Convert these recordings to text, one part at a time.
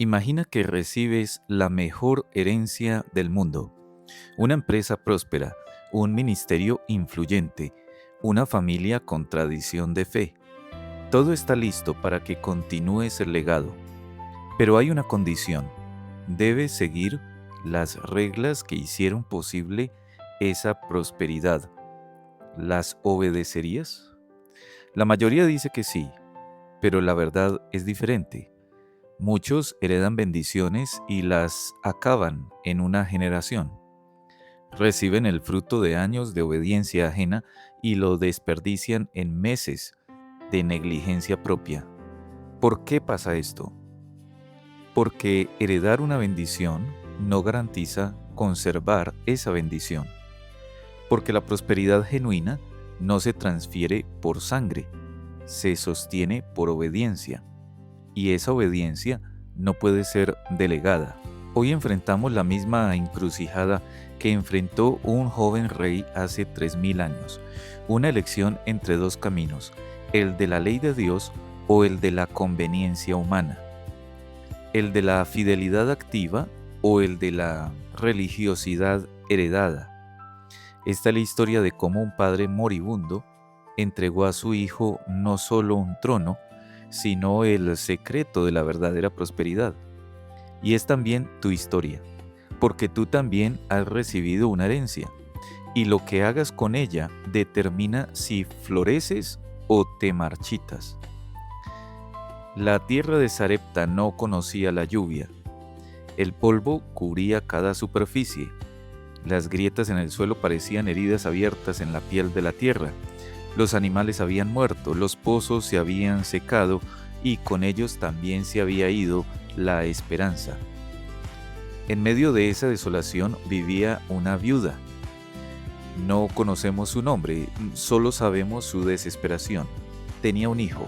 Imagina que recibes la mejor herencia del mundo, una empresa próspera, un ministerio influyente, una familia con tradición de fe. Todo está listo para que continúes el legado, pero hay una condición. Debes seguir las reglas que hicieron posible esa prosperidad. ¿Las obedecerías? La mayoría dice que sí, pero la verdad es diferente. Muchos heredan bendiciones y las acaban en una generación. Reciben el fruto de años de obediencia ajena y lo desperdician en meses de negligencia propia. ¿Por qué pasa esto? Porque heredar una bendición no garantiza conservar esa bendición. Porque la prosperidad genuina no se transfiere por sangre, se sostiene por obediencia. Y esa obediencia no puede ser delegada. Hoy enfrentamos la misma encrucijada que enfrentó un joven rey hace 3000 años, una elección entre dos caminos, el de la ley de Dios o el de la conveniencia humana, el de la fidelidad activa o el de la religiosidad heredada. Esta es la historia de cómo un padre moribundo entregó a su hijo no solo un trono, sino el secreto de la verdadera prosperidad. Y es también tu historia, porque tú también has recibido una herencia, y lo que hagas con ella determina si floreces o te marchitas. La tierra de Sarepta no conocía la lluvia. El polvo cubría cada superficie. Las grietas en el suelo parecían heridas abiertas en la piel de la tierra. Los animales habían muerto, los pozos se habían secado y con ellos también se había ido la esperanza. En medio de esa desolación vivía una viuda. No conocemos su nombre, solo sabemos su desesperación. Tenía un hijo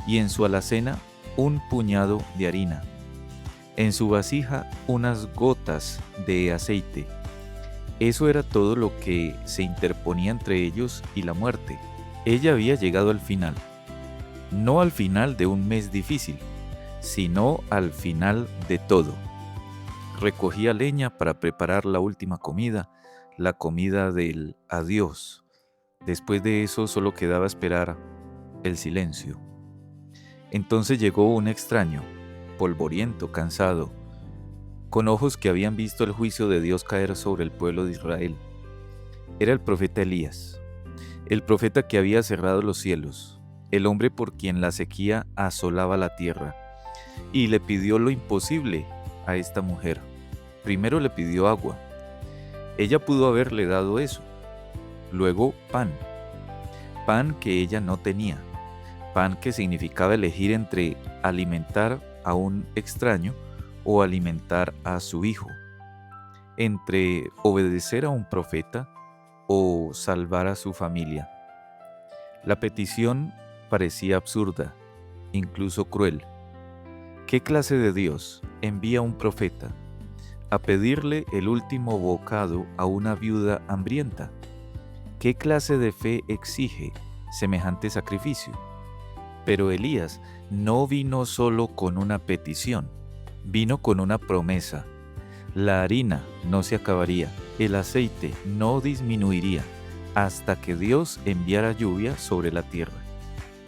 y en su alacena un puñado de harina. En su vasija unas gotas de aceite. Eso era todo lo que se interponía entre ellos y la muerte. Ella había llegado al final, no al final de un mes difícil, sino al final de todo. Recogía leña para preparar la última comida, la comida del adiós. Después de eso solo quedaba esperar el silencio. Entonces llegó un extraño, polvoriento, cansado, con ojos que habían visto el juicio de Dios caer sobre el pueblo de Israel. Era el profeta Elías, el profeta que había cerrado los cielos, el hombre por quien la sequía asolaba la tierra, y le pidió lo imposible a esta mujer. Primero le pidió agua. Ella pudo haberle dado eso. Luego pan que ella no tenía, pan que significaba elegir entre alimentar a un extraño o alimentar a su hijo, entre obedecer a un profeta o salvar a su familia. La petición parecía absurda, incluso cruel. ¿Qué clase de Dios envía a un profeta a pedirle el último bocado a una viuda hambrienta? ¿Qué clase de fe exige semejante sacrificio? Pero Elías no vino solo con una petición, vino con una promesa. La harina no se acabaría, el aceite no disminuiría, hasta que Dios enviara lluvia sobre la tierra.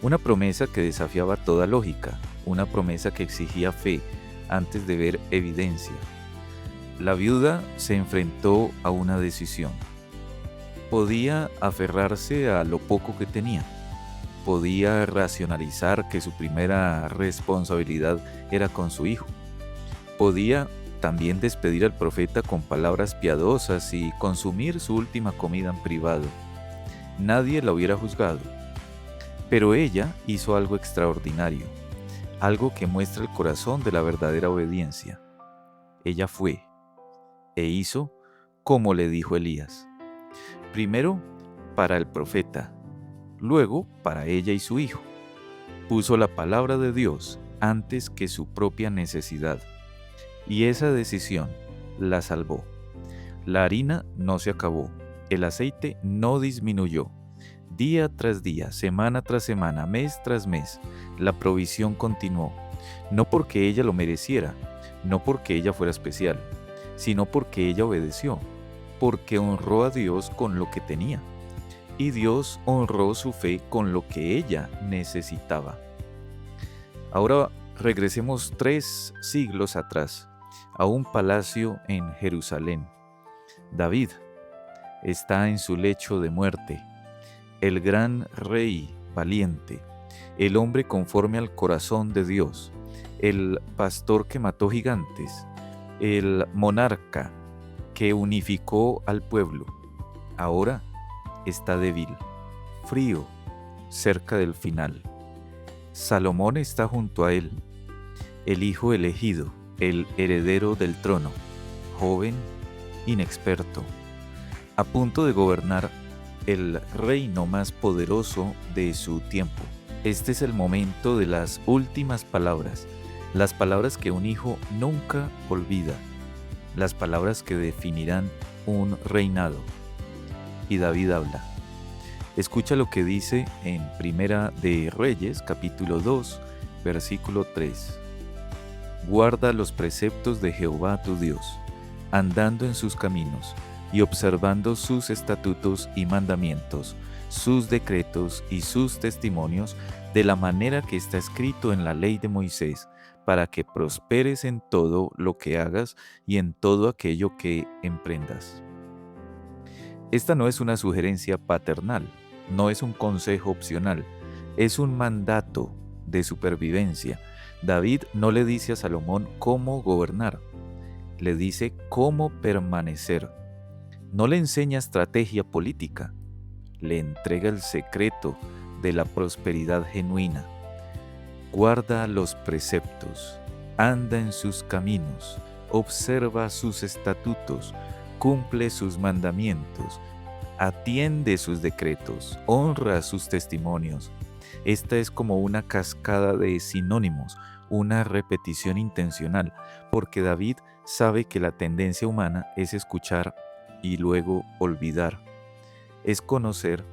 Una promesa que desafiaba toda lógica, una promesa que exigía fe antes de ver evidencia. La viuda se enfrentó a una decisión. Podía aferrarse a lo poco que tenía. Podía racionalizar que su primera responsabilidad era con su hijo. Podía también despedir al profeta con palabras piadosas y consumir su última comida en privado. Nadie la hubiera juzgado. Pero ella hizo algo extraordinario, algo que muestra el corazón de la verdadera obediencia. Ella fue e hizo como le dijo Elías. Primero para el profeta, luego para ella y su hijo. Puso la palabra de Dios antes que su propia necesidad. Y esa decisión la salvó. La harina no se acabó, el aceite no disminuyó. Día tras día, semana tras semana, mes tras mes, la provisión continuó. no porque ella lo mereciera, no porque ella fuera especial, sino porque ella obedeció, porque honró a Dios con lo que tenía, y Dios honró su fe con lo que ella necesitaba. Ahora regresemos 3 siglos atrás, a un palacio en Jerusalén. David está en su lecho de muerte, el gran rey valiente, el hombre conforme al corazón de Dios, el pastor que mató gigantes, el monarca que unificó al pueblo. Ahora está débil, frío, cerca del final. Salomón está junto a él, el hijo elegido, el heredero del trono, joven, inexperto, a punto de gobernar el reino más poderoso de su tiempo. Este es el momento de las últimas palabras, las palabras que un hijo nunca olvida, las palabras que definirán un reinado. Y David habla. Escucha lo que dice en Primera de Reyes, capítulo 2, versículo 3. Guarda los preceptos de Jehová tu Dios, andando en sus caminos y observando sus estatutos y mandamientos, sus decretos y sus testimonios, de la manera que está escrito en la ley de Moisés, para que prosperes en todo lo que hagas y en todo aquello que emprendas. Esta no es una sugerencia paternal, no es un consejo opcional, es un mandato de supervivencia. David no le dice a Salomón cómo gobernar, le dice cómo permanecer. No le enseña estrategia política, le entrega el secreto de la prosperidad genuina. Guarda los preceptos, anda en sus caminos, observa sus estatutos, cumple sus mandamientos, atiende sus decretos, honra sus testimonios. Esta es como una cascada de sinónimos, una repetición intencional, porque David sabe que la tendencia humana es escuchar y luego olvidar. Es conocer,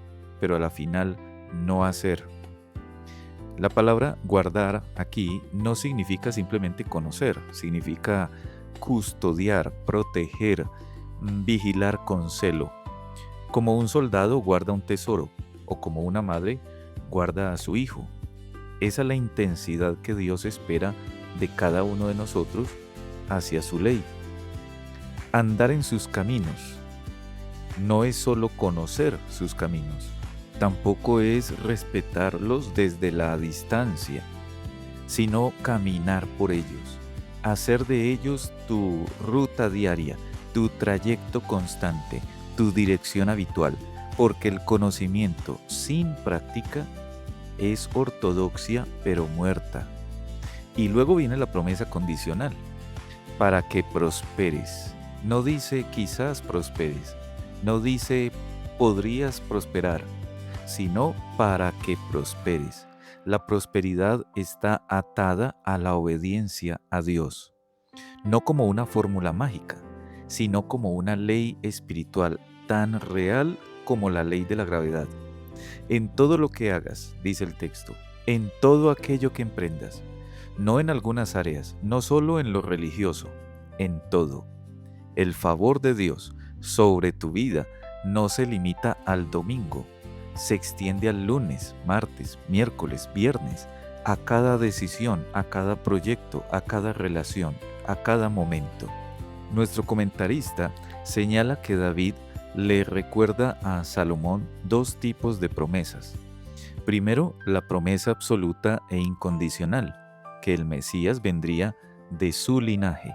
pero a la final no hacer. La palabra guardar aquí no significa simplemente conocer, significa custodiar, proteger, vigilar con celo. Como un soldado guarda un tesoro, o como una madre guarda a su hijo. Esa es la intensidad que Dios espera de cada uno de nosotros hacia su ley. Andar en sus caminos no es solo conocer sus caminos, tampoco es respetarlos desde la distancia, sino caminar por ellos, hacer de ellos tu ruta diaria, tu trayecto constante, tu dirección habitual, porque el conocimiento sin práctica es ortodoxia pero muerta. Y luego viene la promesa condicional, para que prosperes. No dice quizás prosperes, no dice podrías prosperar, sino para que prosperes. La prosperidad está atada a la obediencia a Dios, no como una fórmula mágica, sino como una ley espiritual tan real como la ley de la gravedad. En todo lo que hagas, dice el texto, en todo aquello que emprendas, no en algunas áreas, no solo en lo religioso, en todo. El favor de Dios sobre tu vida no se limita al domingo, se extiende al lunes, martes, miércoles, viernes, a cada decisión, a cada proyecto, a cada relación, a cada momento. Nuestro comentarista señala que David le recuerda a Salomón 2 tipos de promesas. Primero, la promesa absoluta e incondicional, que el Mesías vendría de su linaje.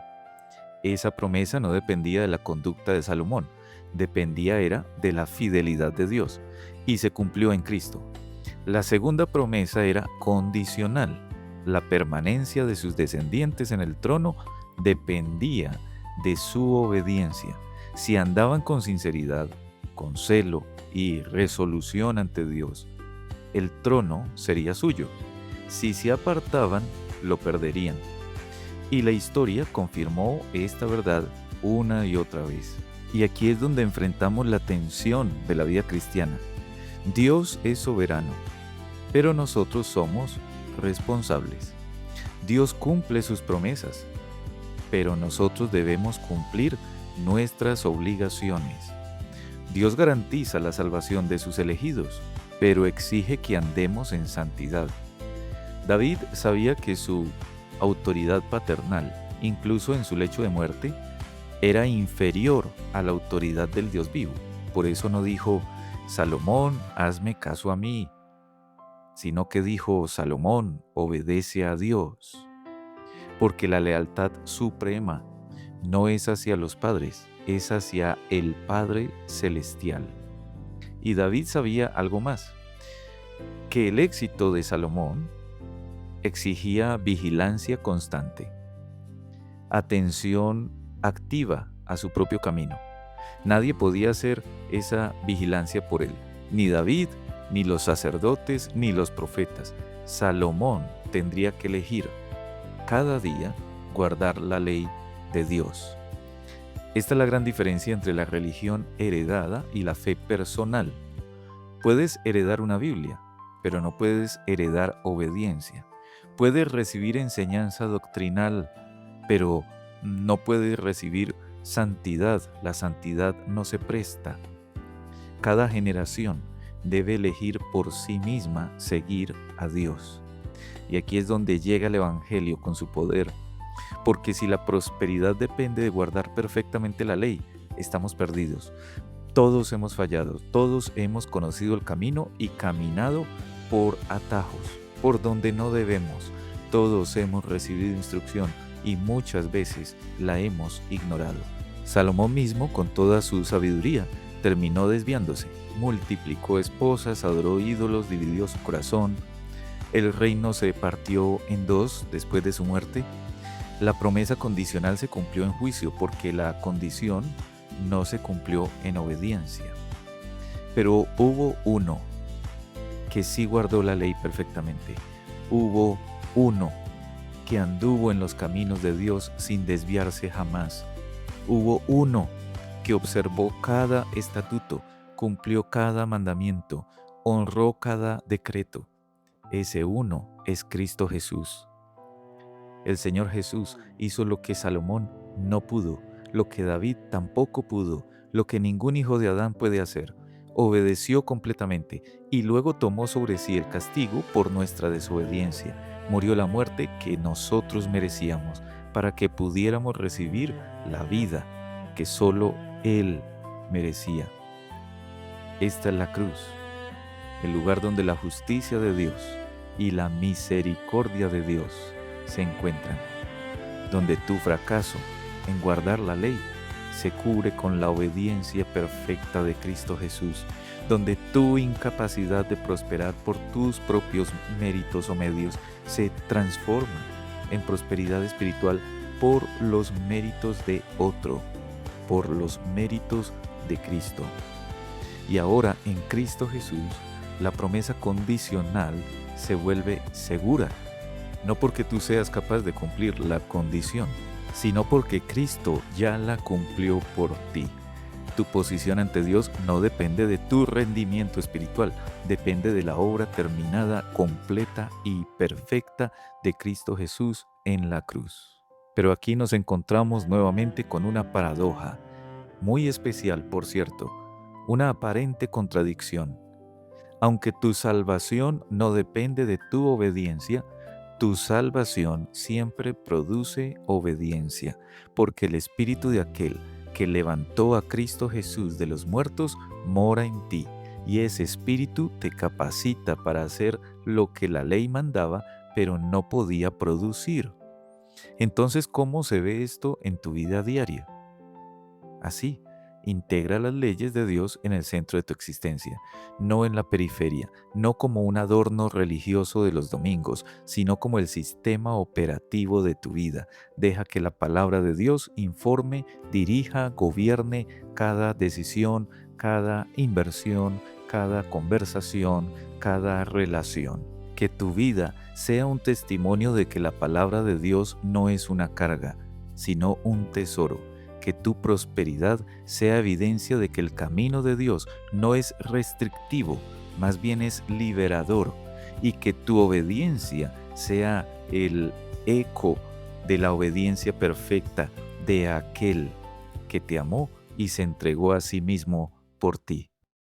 Esa promesa no dependía de la conducta de Salomón, dependía de la fidelidad de Dios, y se cumplió en Cristo. La segunda promesa era condicional. La permanencia de sus descendientes en el trono dependía de su obediencia. Si andaban con sinceridad, con celo y resolución ante Dios, el trono sería suyo. Si se apartaban, lo perderían. Y la historia confirmó esta verdad una y otra vez. Y aquí es donde enfrentamos la tensión de la vida cristiana. Dios es soberano, pero nosotros somos responsables. Dios cumple sus promesas, pero nosotros debemos cumplir nuestras obligaciones. Dios garantiza la salvación de sus elegidos, pero exige que andemos en santidad. David sabía que su autoridad paternal, incluso en su lecho de muerte, era inferior a la autoridad del Dios vivo. Por eso no dijo, Salomón, hazme caso a mí, sino que dijo, Salomón, obedece a Dios. Porque la lealtad suprema no es hacia los padres, es hacia el Padre Celestial. Y David sabía algo más, que el éxito de Salomón exigía vigilancia constante, atención activa a su propio camino. Nadie podía hacer esa vigilancia por él, ni David, ni los sacerdotes, ni los profetas. Salomón tendría que elegir cada día guardar la ley de Dios. Esta es la gran diferencia entre la religión heredada y la fe personal. Puedes heredar una Biblia, pero no puedes heredar obediencia. Puedes recibir enseñanza doctrinal, pero no puedes recibir santidad. La santidad no se presta. Cada generación debe elegir por sí misma seguir a Dios. Y aquí es donde llega el Evangelio con su poder. Porque si la prosperidad depende de guardar perfectamente la ley, estamos perdidos. Todos hemos fallado, todos hemos conocido el camino y caminado por atajos, por donde no debemos. Todos hemos recibido instrucción y muchas veces la hemos ignorado. Salomón mismo, con toda su sabiduría, terminó desviándose. Multiplicó esposas, adoró ídolos, dividió su corazón. El reino se partió en dos después de su muerte. La promesa condicional se cumplió en juicio porque la condición no se cumplió en obediencia. Pero hubo uno que sí guardó la ley perfectamente. Hubo uno que anduvo en los caminos de Dios sin desviarse jamás. Hubo uno que observó cada estatuto, cumplió cada mandamiento, honró cada decreto. Ese uno es Cristo Jesús. El Señor Jesús hizo lo que Salomón no pudo, lo que David tampoco pudo, lo que ningún hijo de Adán puede hacer. Obedeció completamente y luego tomó sobre sí el castigo por nuestra desobediencia. Murió la muerte que nosotros merecíamos para que pudiéramos recibir la vida que solo Él merecía. Esta es la cruz, el lugar donde la justicia de Dios y la misericordia de Dios se encuentran, donde tu fracaso en guardar la ley se cubre con la obediencia perfecta de Cristo Jesús, donde tu incapacidad de prosperar por tus propios méritos o medios se transforma en prosperidad espiritual por los méritos de otro, por los méritos de Cristo. Y ahora en Cristo Jesús, la promesa condicional se vuelve segura, no porque tú seas capaz de cumplir la condición, sino porque Cristo ya la cumplió por ti. Tu posición ante Dios no depende de tu rendimiento espiritual, depende de la obra terminada, completa y perfecta de Cristo Jesús en la cruz. Pero aquí nos encontramos nuevamente con una paradoja, muy especial, por cierto, una aparente contradicción. Aunque tu salvación no depende de tu obediencia, tu salvación siempre produce obediencia, porque el Espíritu de aquel que levantó a Cristo Jesús de los muertos mora en ti, y ese Espíritu te capacita para hacer lo que la ley mandaba, pero no podía producir. Entonces, ¿cómo se ve esto en tu vida diaria? Así. Integra las leyes de Dios en el centro de tu existencia, no en la periferia, no como un adorno religioso de los domingos, sino como el sistema operativo de tu vida. Deja que la palabra de Dios informe, dirija, gobierne cada decisión, cada inversión, cada conversación, cada relación. Que tu vida sea un testimonio de que la palabra de Dios no es una carga, sino un tesoro. Que tu prosperidad sea evidencia de que el camino de Dios no es restrictivo, más bien es liberador, y que tu obediencia sea el eco de la obediencia perfecta de aquel que te amó y se entregó a sí mismo por ti.